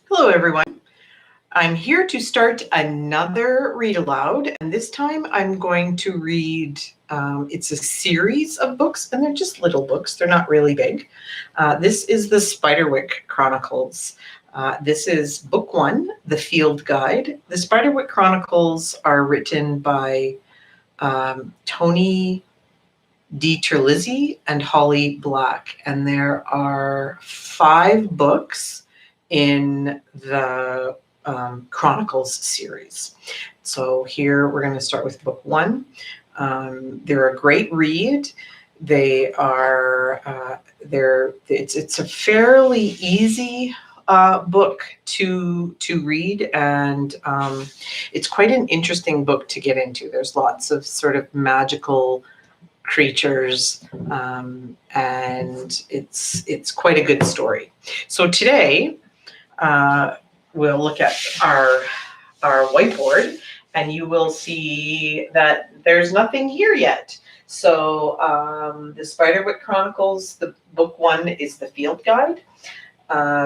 Hello, everyone. I'm here to start another read aloud, and this time I'm going to read. It's a series of books, and they're just little books, they're not really big. This is the Spiderwick Chronicles. This is book one, The Field Guide. The Spiderwick Chronicles are written by Tony DiTerlizzi and Holly Black, and there are 5 books in the Chronicles series. So here we're going to start with book 1. They're a great read. They are it's a fairly easy book to read, and it's quite an interesting book to get into. There's lots of sort of magical creatures, and it's quite a good story. So today we'll look at our whiteboard, and you will see that there's nothing here yet. So the Spiderwick Chronicles, the book 1 is the Field Guide.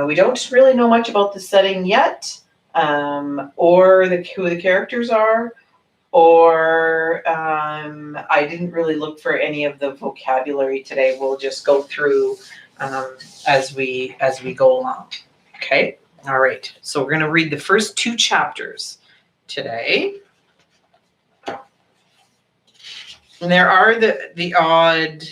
We don't really know much about the setting yet, or who the characters are, or I didn't really look for any of the vocabulary today. We'll just go through as we go along. Okay. All right. So we're going to read the first 2 chapters today. And there are the odd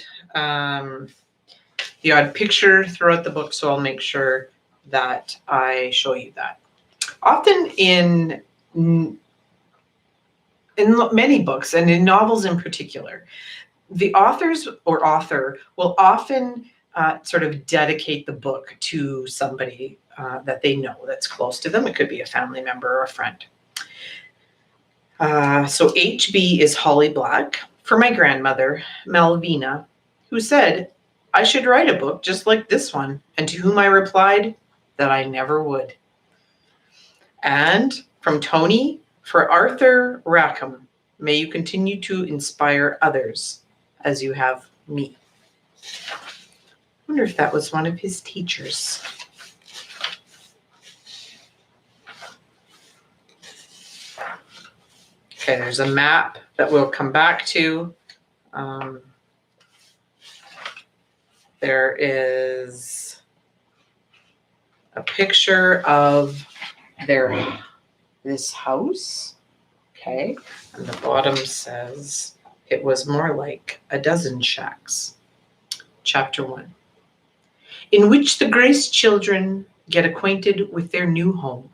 picture throughout the book, so I'll make sure that I show you that. Often in many books, and in novels in particular, the author will often sort of dedicate the book to somebody that they know that's close to them. It could be a family member or a friend. So HB is Holly Black, for my grandmother, Malvina, who said I should write a book just like this one, and to whom I replied that I never would. And from Tony, for Arthur Rackham, may you continue to inspire others as you have me. I wonder if that was one of his teachers. Okay, there's a map that we'll come back to. There is a picture of this house. Okay, and the bottom says it was more like a dozen shacks. Chapter 1, in which the Grace children get acquainted with their new home.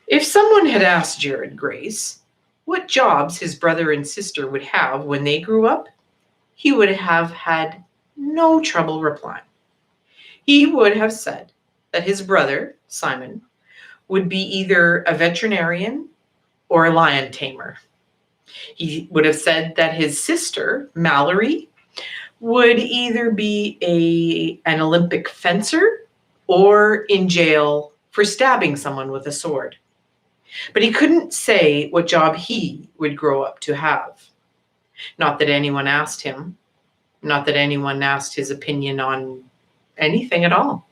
If someone had asked Jared Grace what jobs his brother and sister would have when they grew up, he would have had no trouble replying. He would have said that his brother, Simon, would be either a veterinarian or a lion tamer. He would have said that his sister, Mallory, would either be an Olympic fencer or in jail for stabbing someone with a sword. But he couldn't say what job he would grow up to have. Not that anyone asked him, not that anyone asked his opinion on anything at all.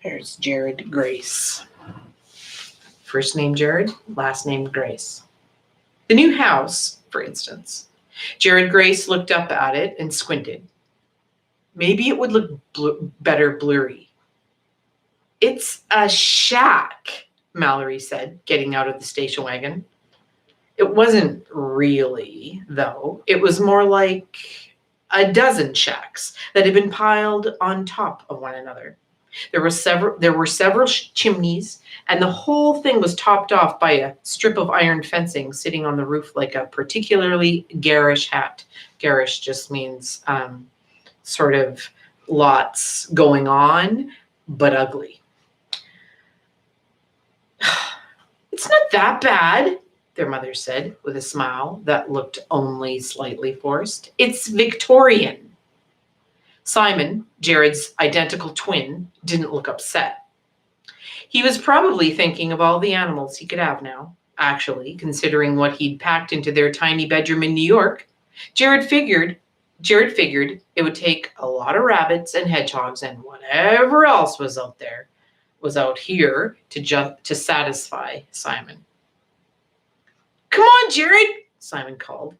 There's Jared Grace. First name Jared, last name Grace. The new house, for instance. Jared Grace looked up at it and squinted. Maybe it would look better blurry. It's a shack, Mallory said, getting out of the station wagon. It wasn't really, though. It was more like a dozen shacks that had been piled on top of one another. There were several chimneys, and the whole thing was topped off by a strip of iron fencing sitting on the roof like a particularly garish hat. Garish just means sort of lots going on, but ugly. It's not that bad, their mother said with a smile that looked only slightly forced. It's Victorian. Simon, Jared's identical twin, didn't look upset. He was probably thinking of all the animals he could have now. Actually, considering what he'd packed into their tiny bedroom in New York, Jared figured Jared figured it would take a lot of rabbits and hedgehogs and whatever else was out here to satisfy Simon. Come on, Jared, Simon called.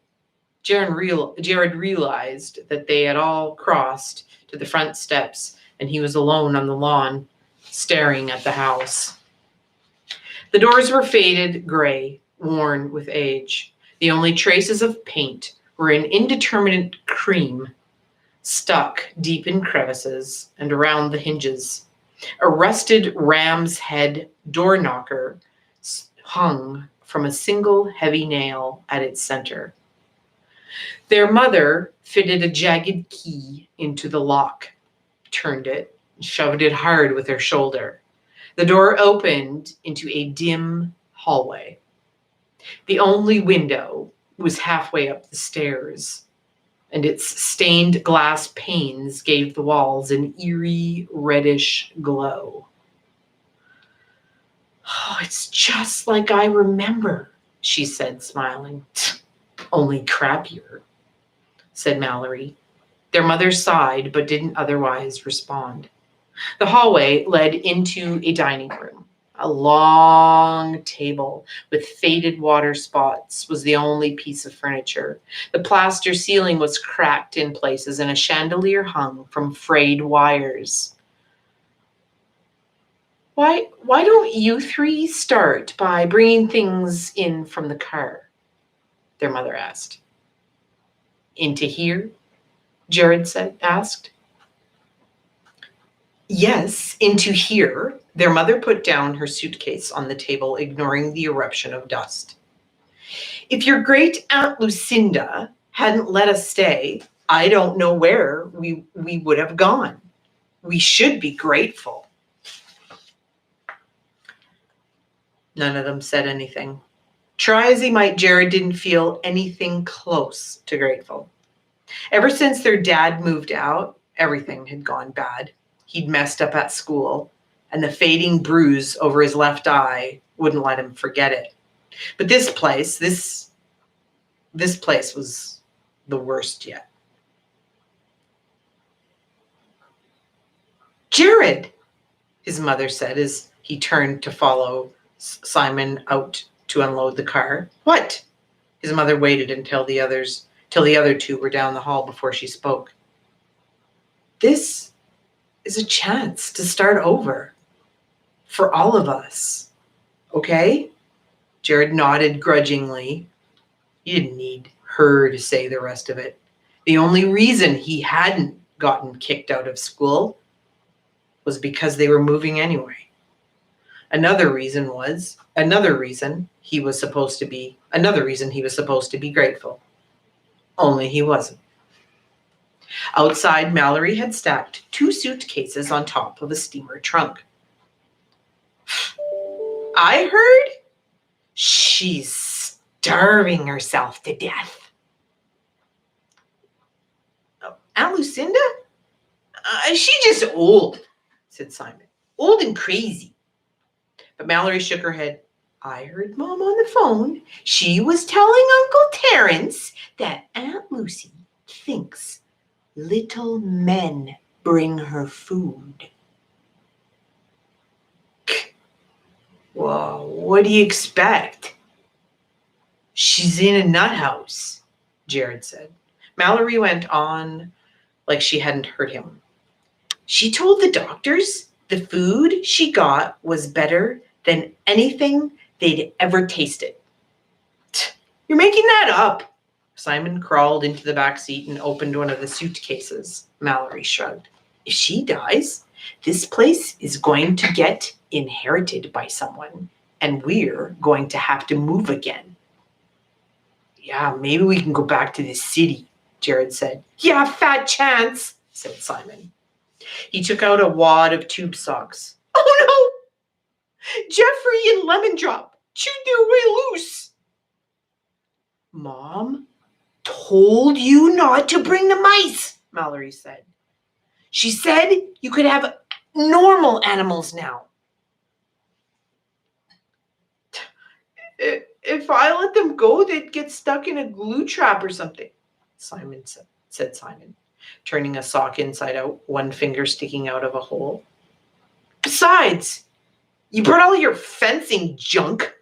Jared realized that they had all crossed to the front steps and he was alone on the lawn, staring at the house. The doors were faded gray, worn with age. The only traces of paint were an indeterminate cream stuck deep in crevices and around the hinges. A rusted ram's head door knocker hung from a single heavy nail at its center. Their mother fitted a jagged key into the lock, turned it, and shoved it hard with her shoulder. The door opened into a dim hallway. The only window was halfway up the stairs, and its stained glass panes gave the walls an eerie reddish glow. Oh, it's just like I remember, she said, smiling. Only crappier, said Mallory. Their mother sighed but didn't otherwise respond. The hallway led into a dining room. A long table with faded water spots was the only piece of furniture. The plaster ceiling was cracked in places and a chandelier hung from frayed wires. Why don't you three start by bringing things in from the car? Their mother asked. Into here? Jared asked. Yes, into here. Their mother put down her suitcase on the table, ignoring the eruption of dust. If your great Aunt Lucinda hadn't let us stay, I don't know where we would have gone. We should be grateful. None of them said anything. Try as he might, Jared didn't feel anything close to grateful. Ever since their dad moved out, everything had gone bad. He'd messed up at school, and the fading bruise over his left eye wouldn't let him forget it. But this place was the worst yet. Jared, his mother said as he turned to follow Simon out to unload the car. What? His mother waited until the other two were down the hall before she spoke. This is a chance to start over for all of us. Okay? Jared nodded grudgingly. He didn't need her to say the rest of it. The only reason he hadn't gotten kicked out of school was because they were moving anyway. Another reason he was supposed to be grateful. Only he wasn't. Outside, Mallory had stacked 2 suitcases on top of a steamer trunk. I heard she's starving herself to death. Oh, Aunt Lucinda? She's just old, said Simon. Old and crazy. But Mallory shook her head. I heard Mom on the phone. She was telling Uncle Terence that Aunt Lucy thinks little men bring her food. Well, what do you expect? She's in a nut house, Jared said. Mallory went on like she hadn't heard him. She told the doctors the food she got was better than anything they'd ever tasted. You're making that up. Simon crawled into the back seat and opened one of the suitcases. Mallory shrugged. If she dies, this place is going to get inherited by someone, and we're going to have to move again. Yeah, maybe we can go back to the city, Jared said. Yeah, fat chance, said Simon. He took out a wad of tube socks. Oh no! Jeffrey and Lemon Drop chewed their way loose. Mom told you not to bring the mice, Mallory said. She said you could have normal animals now. If I let them go, they'd get stuck in a glue trap or something, Simon said. said Simon, turning a sock inside out, one finger sticking out of a hole. Besides, you brought all your fencing junk.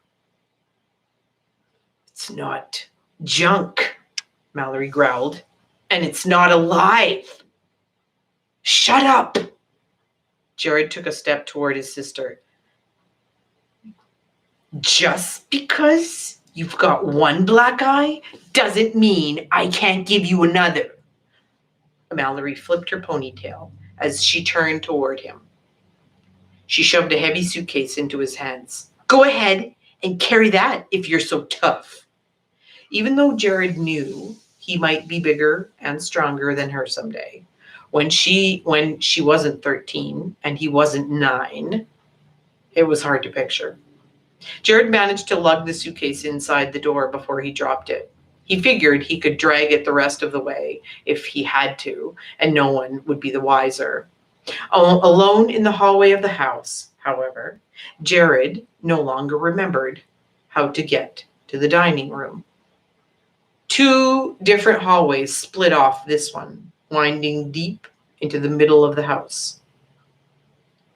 It's not junk, Mallory growled, and it's not alive. Shut up. Jared took a step toward his sister. Just because you've got one black eye doesn't mean I can't give you another. Mallory flipped her ponytail as she turned toward him. She shoved a heavy suitcase into his hands. Go ahead and carry that if you're so tough. Even though Jared knew he might be bigger and stronger than her someday, when she wasn't 13 and he wasn't 9, it was hard to picture. Jared managed to lug the suitcase inside the door before he dropped it. He figured he could drag it the rest of the way if he had to, and no one would be the wiser. Alone in the hallway of the house, however, Jared no longer remembered how to get to the dining room. 2 different hallways split off this one, winding deep into the middle of the house.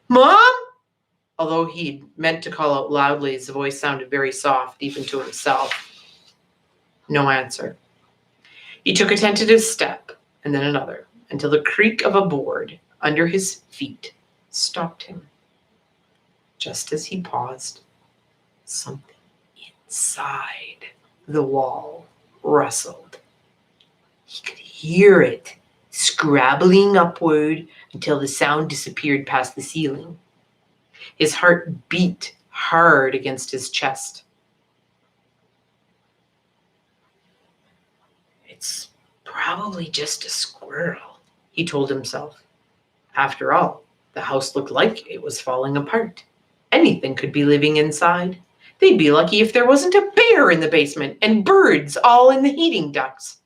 Mom? Although he'd meant to call out loudly, his voice sounded very soft, even to himself. No answer. He took a tentative step, and then another, until the creak of a board under his feet stopped him. Just as he paused, something inside the wall rustled. He could hear it scrabbling upward until the sound disappeared past the ceiling. His heart beat hard against his chest. It's probably just a squirrel, he told himself. After all, the house looked like it was falling apart. Anything could be living inside. They'd be lucky if there wasn't a bear in the basement and birds all in the heating ducts.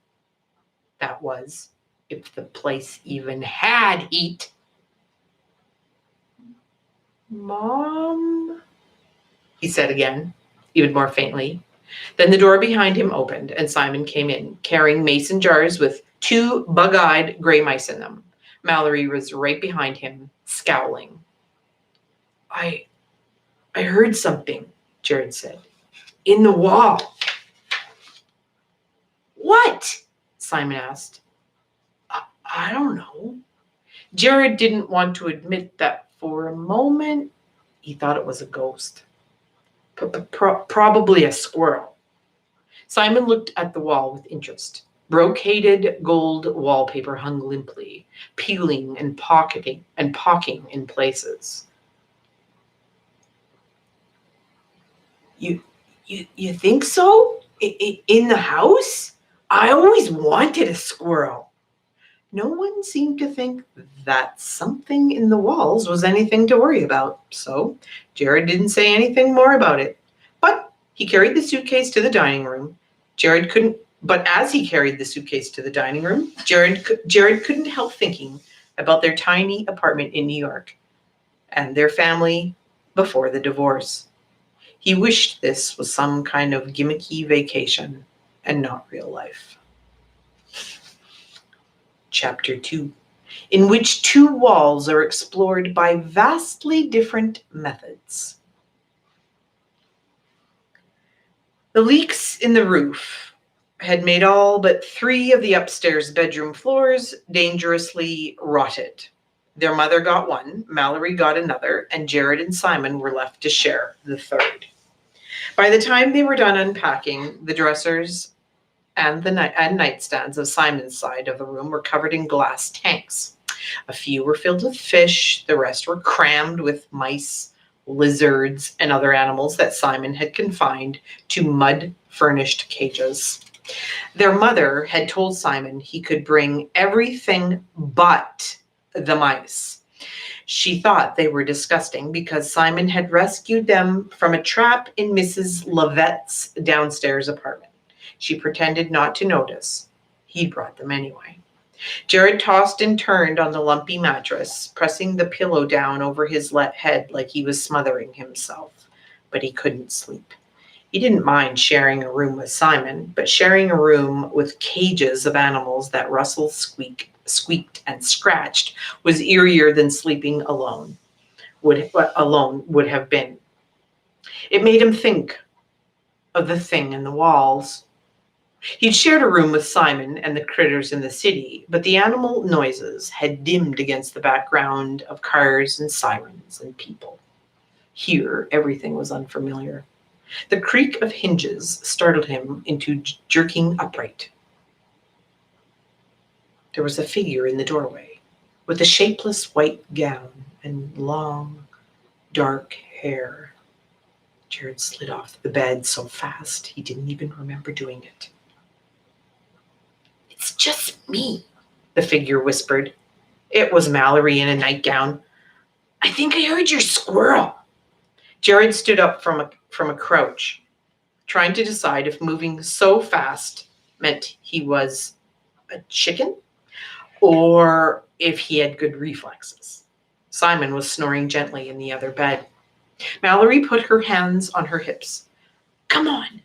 That was, if the place even had heat. Mom? He said again, even more faintly. Then the door behind him opened and Simon came in, carrying mason jars with 2 bug-eyed gray mice in them. Mallory was right behind him, scowling. I heard something, Jared said. In the wall. What? Simon asked. I don't know. Jared didn't want to admit that for a moment he thought it was a ghost. Probably a squirrel. Simon looked at the wall with interest. Brocaded gold wallpaper hung limply, peeling and pocking in places. You think so? In the house? I always wanted a squirrel. No one seemed to think that something in the walls was anything to worry about, so Jared didn't say anything more about it. But he carried the suitcase to the dining room. As he carried the suitcase to the dining room, Jared couldn't help thinking about their tiny apartment in New York and their family before the divorce. He wished this was some kind of gimmicky vacation and not real life. Chapter 2, in which 2 walls are explored by vastly different methods. The leaks in the roof had made all but 3 of the upstairs bedroom floors dangerously rotted. Their mother got one, Mallory got another, and Jared and Simon were left to share the third. By the time they were done unpacking, the dressers and nightstands of Simon's side of the room were covered in glass tanks. A few were filled with fish, the rest were crammed with mice, lizards, and other animals that Simon had confined to mud-furnished cages. Their mother had told Simon he could bring everything but the mice. She thought they were disgusting because Simon had rescued them from a trap in Mrs. Levette's downstairs apartment. She pretended not to notice. He brought them anyway. Jared tossed and turned on the lumpy mattress, pressing the pillow down over his head like he was smothering himself. But he couldn't sleep. He didn't mind sharing a room with Simon, but sharing a room with cages of animals that rustled, squeaked, and scratched was eerier than sleeping alone would have been. It made him think of the thing in the walls. He'd shared a room with Simon and the critters in the city, but the animal noises had dimmed against the background of cars and sirens and people. Here, everything was unfamiliar. The creak of hinges startled him into jerking upright. There was a figure in the doorway, with a shapeless white gown and long, dark hair. Jared slid off the bed so fast he didn't even remember doing it. "It's just me," the figure whispered. It was Mallory in a nightgown. "I think I heard your squirrel." Jared stood up from a crouch, trying to decide if moving so fast meant he was a chicken or if he had good reflexes. Simon was snoring gently in the other bed. Mallory put her hands on her hips. "Come on,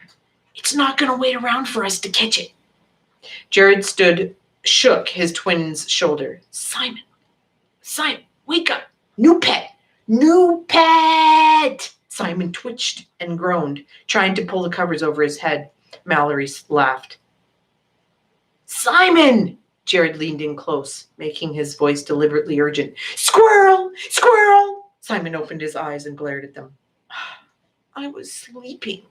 it's not going to wait around for us to catch it." Jared shook his twin's shoulder. Simon, wake up. New pet. Simon twitched and groaned, trying to pull the covers over his head. Mallory laughed. "Simon!" Jared leaned in close, making his voice deliberately urgent. "Squirrel! Squirrel!" Simon opened his eyes and glared at them. "I was sleeping."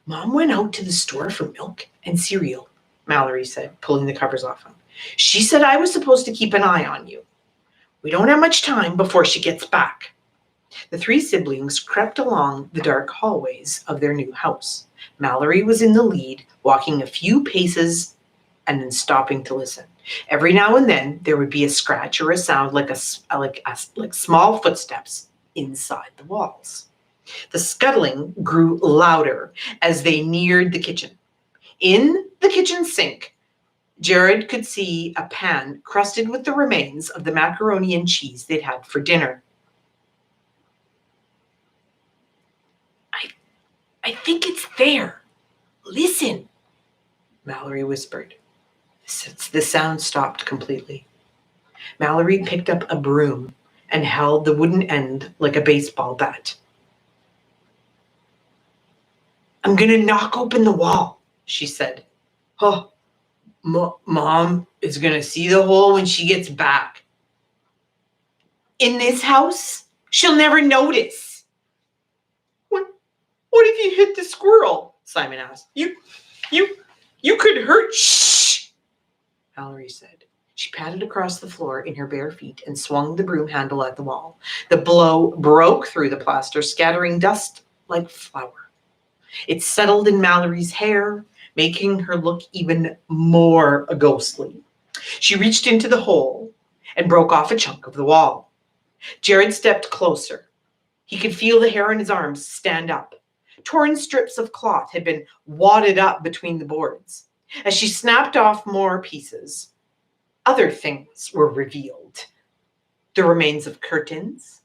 "Mom went out to the store for milk and cereal," Mallory said, pulling the covers off him. "She said I was supposed to keep an eye on you. We don't have much time before she gets back." The three siblings crept along the dark hallways of their new house. Mallory was in the lead, walking a few paces and then stopping to listen. Every now and then, there would be a scratch or a sound like small footsteps inside the walls. The scuttling grew louder as they neared the kitchen. In the kitchen sink, Jared could see a pan crusted with the remains of the macaroni and cheese they'd had for dinner. I think it's there. Listen," Mallory whispered. The sound stopped completely. Mallory picked up a broom and held the wooden end like a baseball bat. "I'm going to knock open the wall," she said. "Oh, Mom is going to see the hole when she gets back. In this house, she'll never notice." What if you hit the squirrel?" Simon asked. You could hurt. "Shh," Mallory said. She padded across the floor in her bare feet and swung the broom handle at the wall. The blow broke through the plaster, scattering dust like flour. It settled in Mallory's hair, making her look even more ghostly. She reached into the hole and broke off a chunk of the wall. Jared stepped closer. He could feel the hair on his arms stand up. Torn strips of cloth had been wadded up between the boards. As she snapped off more pieces, other things were revealed. The remains of curtains,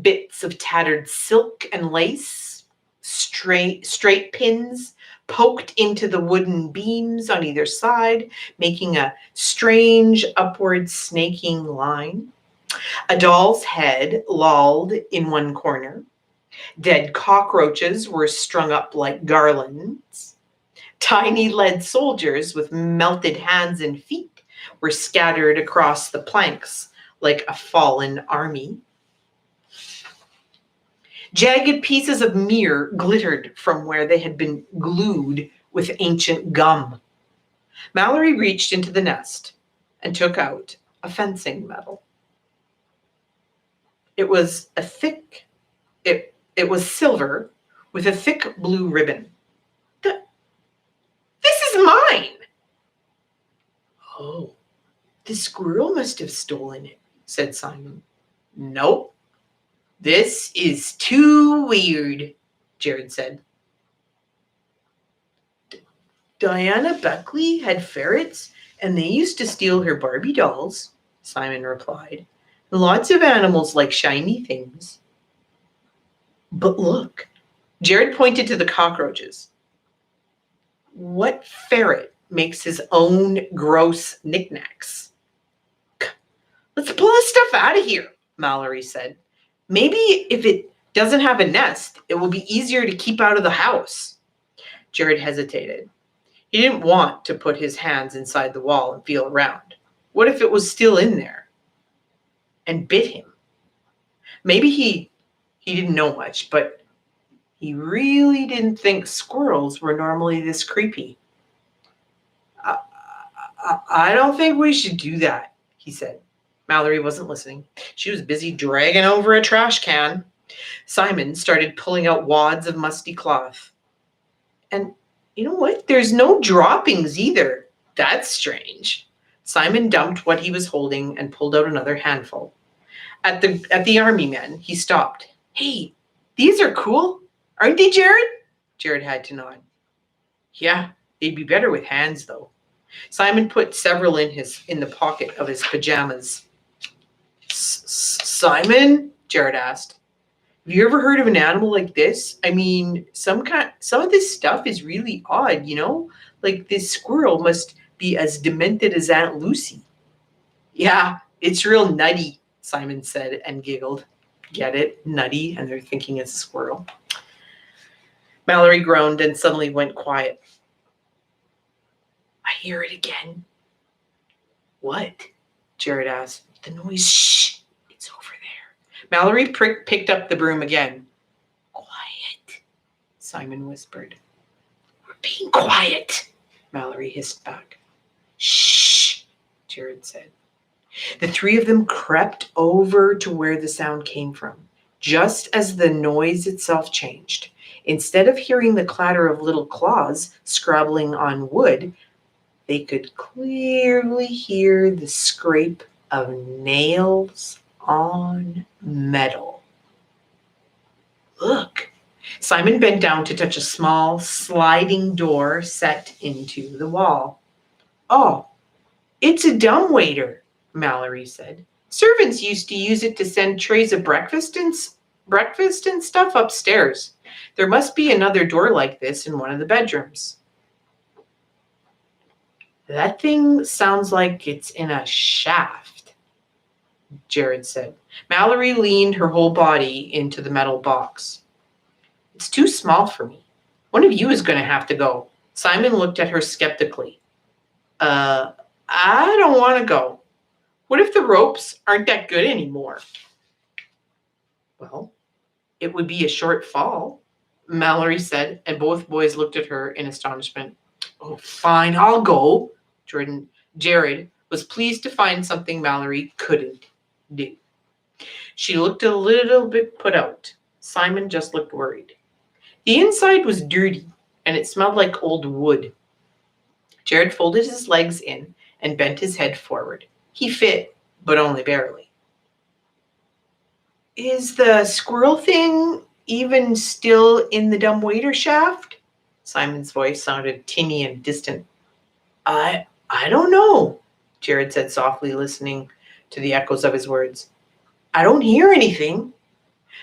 bits of tattered silk and lace, straight pins poked into the wooden beams on either side, making a strange upward snaking line. A doll's head lolled in one corner. Dead cockroaches were strung up like garlands. Tiny lead soldiers with melted hands and feet were scattered across the planks like a fallen army. Jagged pieces of mirror glittered from where they had been glued with ancient gum. Mallory reached into the nest and took out a fencing medal. It was silver with a thick blue ribbon. "This is mine." "Oh, the squirrel must have stolen it," said Simon. "Nope. This is too weird," Jared said. "Diana Buckley had ferrets, and they used to steal her Barbie dolls," Simon replied. "Lots of animals like shiny things." But look, Jared pointed to the cockroaches. What ferret makes his own gross knickknacks? Let's pull this stuff out of here, Mallory said. Maybe if it doesn't have a nest, it will be easier to keep out of the house. Jared hesitated. He didn't want to put his hands inside the wall and feel around. What if it was still in there and bit him? Maybe he didn't know much, but he really didn't think squirrels were normally this creepy. I don't think we should do that, he said. Mallory wasn't listening. She was busy dragging over a trash can. Simon started pulling out wads of musty cloth. And you know what? There's no droppings either. That's strange. Simon dumped what he was holding and pulled out another handful. At the army men, he stopped. Hey, these are cool. Aren't they, Jared? Jared had to nod. Yeah, they'd be better with hands, though. Simon put several in the pocket of his pajamas. Simon? Jared asked. Have you ever heard of an animal like this? I mean, some of this stuff is really odd, you know? Like this squirrel must be as demented as Aunt Lucy. Yeah, it's real nutty, Simon said and giggled. Get it? Nutty, and they're thinking it's a squirrel. Mallory groaned and suddenly went quiet. I hear it again. What? Jared asked. The noise. Shh, it's over there. Mallory picked up the broom again. Quiet, Simon whispered. We're being quiet, Mallory hissed back. Shh, Jared said. The three of them crept over to where the sound came from, just as the noise itself changed. Instead of hearing the clatter of little claws scrabbling on wood, they could clearly hear the scrape of nails on metal. Look! Simon bent down to touch a small sliding door set into the wall. Oh, it's a dumbwaiter, Mallory said. Servants used to use it to send trays of breakfast and stuff upstairs. There must be another door like this in one of the bedrooms. That thing sounds like it's in a shaft, Jared said. Mallory leaned her whole body into the metal box. It's too small for me. One of you is going to have to go. Simon looked at her skeptically. I don't want to go. What if the ropes aren't that good anymore? Well, it would be a short fall, Mallory said, and both boys looked at her in astonishment. Oh, fine, I'll go. Jared was pleased to find something Mallory couldn't do. She looked a little bit put out. Simon just looked worried. The inside was dirty, and it smelled like old wood. Jared folded his legs in and bent his head forward. He fit, but only barely. Is the squirrel thing even still in the dumbwaiter shaft? Simon's voice sounded tinny and distant. I don't know, Jared said softly, listening to the echoes of his words. I don't hear anything.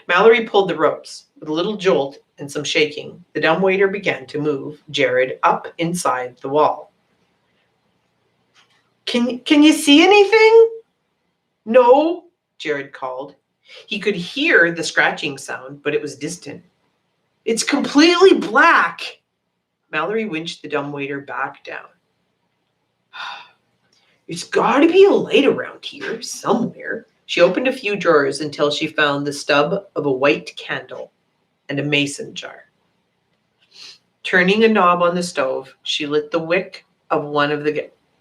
Mallory pulled the ropes. With a little jolt and some shaking, the dumbwaiter began to move Jared up inside the wall. Can you see anything? No, Jared called. He could hear the scratching sound, but it was distant. It's completely black. Mallory winched the dumbwaiter back down. There's got to be a light around here somewhere. She opened a few drawers until she found the stub of a white candle and a mason jar. Turning a knob on the stove, she lit the wick of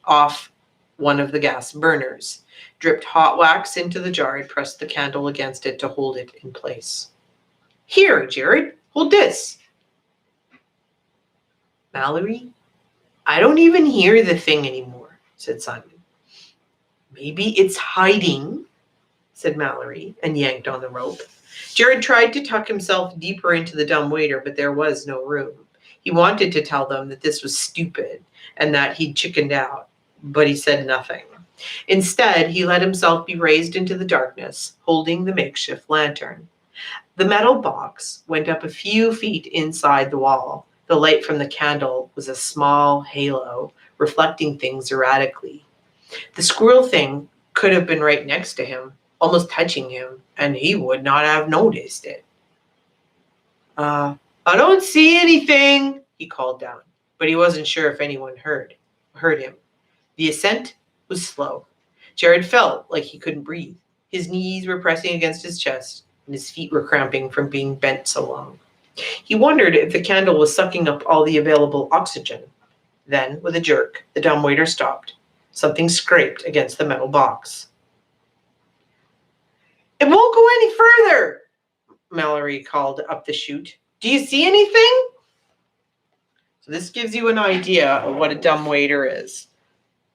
off one of the gas burners, dripped hot wax into the jar, and pressed the candle against it to hold it in place. Here, Jared, hold this. Mallory, I don't even hear the thing anymore, said Simon. Maybe it's hiding, said Mallory, and yanked on the rope. Jared tried to tuck himself deeper into the dumbwaiter, but there was no room. He wanted to tell them that this was stupid and that he'd chickened out, but he said nothing. Instead, he let himself be raised into the darkness, holding the makeshift lantern. The metal box went up a few feet inside the wall. The light from the candle was a small halo, reflecting things erratically. The squirrel thing could have been right next to him, almost touching him, and he would not have noticed it. I don't see anything, he called down, but he wasn't sure if anyone heard him. The ascent was slow. Jared felt like he couldn't breathe. His knees were pressing against his chest, and his feet were cramping from being bent so long. He wondered if the candle was sucking up all the available oxygen. Then, with a jerk, the dumbwaiter stopped. Something scraped against the metal box. It won't go any further, Mallory called up the chute. Do you see anything? So this gives you an idea of what a dumbwaiter is.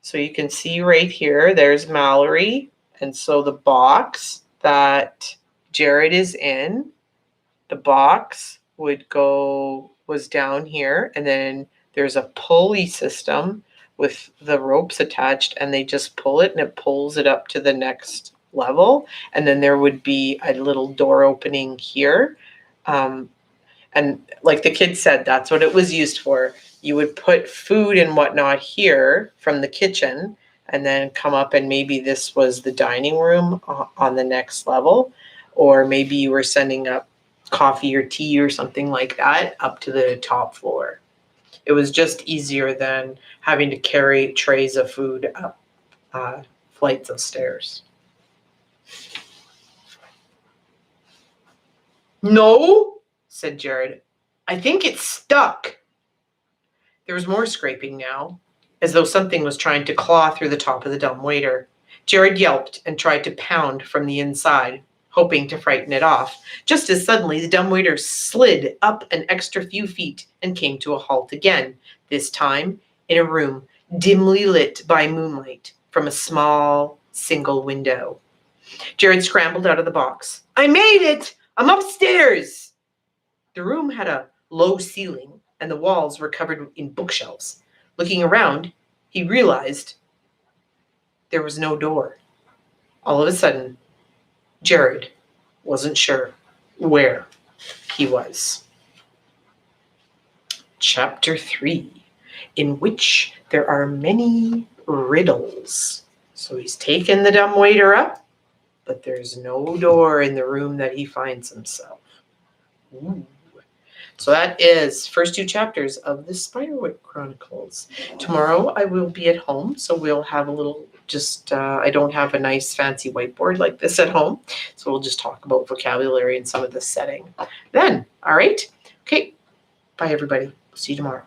So you can see right here, there's Mallory. And so the box that Jared is in, the box was down here. And then there's a pulley system with the ropes attached, and they just pull it and it pulls it up to the next level. And then there would be a little door opening here. And like the kid said, that's what it was used for. You would put food and whatnot here from the kitchen and then come up, and maybe this was the dining room on the next level, or maybe you were sending up coffee or tea or something like that up to the top floor. It was just easier than having to carry trays of food up flights of stairs. No, said Jared. I think it's stuck. There was more scraping now, as though something was trying to claw through the top of the dumbwaiter. Jared yelped and tried to pound from the inside, hoping to frighten it off. Just as suddenly, the dumbwaiter slid up an extra few feet and came to a halt again, this time in a room dimly lit by moonlight from a small single window. Jared scrambled out of the box. I made it! I'm upstairs! The room had a low ceiling, and the walls were covered in bookshelves. Looking around, he realized there was no door. All of a sudden, Jared wasn't sure where he was. Chapter 3, in which there are many riddles. So he's taken the dumbwaiter up, but there's no door in the room that he finds himself. Ooh. So that is first 2 chapters of the Spiderwick Chronicles. Tomorrow I will be at home, so we'll have a little I don't have a nice fancy whiteboard like this at home, so we'll just talk about vocabulary and some of the setting then. All right? Okay. Bye, everybody. See you tomorrow.